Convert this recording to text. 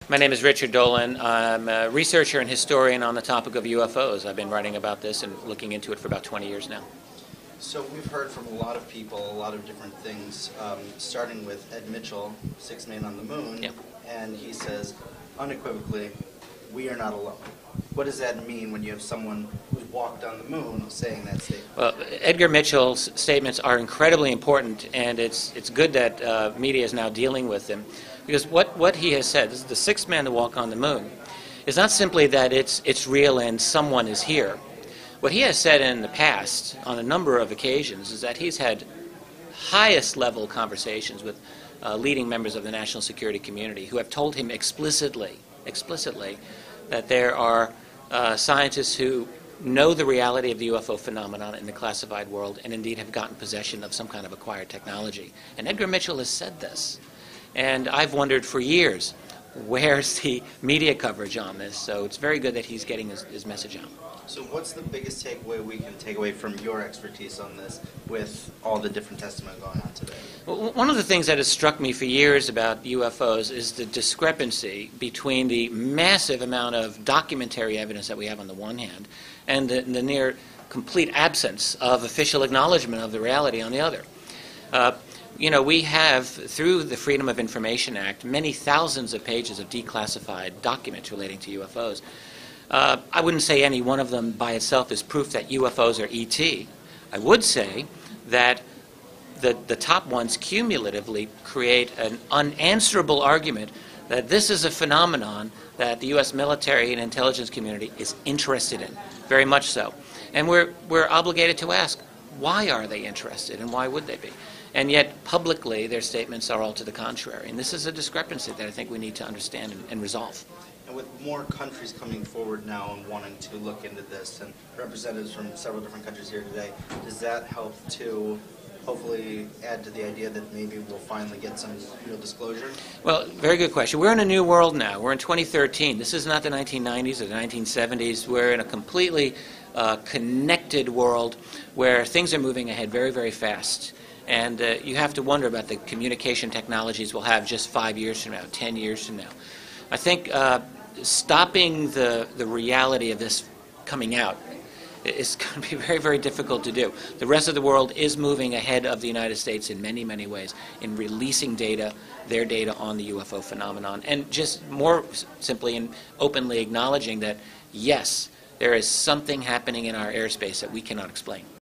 My name is Richard Dolan. I'm a researcher and historian on the topic of UFOs. I've been writing about this and looking into it for about 20 years now. So we've heard from a lot of people, a lot of different things, starting with Ed Mitchell, Sixth Man on the Moon, Yep. and he says unequivocally, we are not alone. What does that mean when you have someone who's walked on the moon saying that statement? Well, Edgar Mitchell's statements are incredibly important, and it's good that media is now dealing with them, because what he has said, this is the sixth man to walk on the moon, is not simply that it's real and someone is here. What he has said in the past, on a number of occasions, is that he's had highest level conversations with leading members of the national security community who have told him explicitly that there are scientists who know the reality of the UFO phenomenon in the classified world and indeed have gotten possession of some kind of acquired technology. And Edgar Mitchell has said this. And I've wondered for years, where's the media coverage on this? So it's very good that he's getting his message out. So what's the biggest takeaway we can take away from your expertise on this with all the different testimony going on today? Well, one of the things that has struck me for years about UFOs is the discrepancy between the massive amount of documentary evidence that we have on the one hand and the near complete absence of official acknowledgement of the reality on the other. We have, through the Freedom of Information Act, many thousands of pages of declassified documents relating to UFOs. I wouldn't say any one of them by itself is proof that UFOs are ET. I would say that the top ones cumulatively create an unanswerable argument that this is a phenomenon that the U.S. military and intelligence community is interested in, very much so. And we're obligated to ask, why are they interested and why would they be? And yet, publicly, their statements are all to the contrary. And this is a discrepancy that I think we need to understand and resolve. And with more countries coming forward now and wanting to look into this, and representatives from several different countries here today, does that help to hopefully add to the idea that maybe we'll finally get some real disclosure? Well, very good question. We're in a new world now. We're in 2013. This is not the 1990s or the 1970s. We're in a completely connected world where things are moving ahead very, very fast. And you have to wonder about the communication technologies we'll have just 5 years from now, 10 years from now. I think stopping the reality of this coming out is going to be very, very difficult to do. The rest of the world is moving ahead of the United States in many, many ways in releasing data, their data on the UFO phenomenon, and just more simply and openly acknowledging that, yes, there is something happening in our airspace that we cannot explain.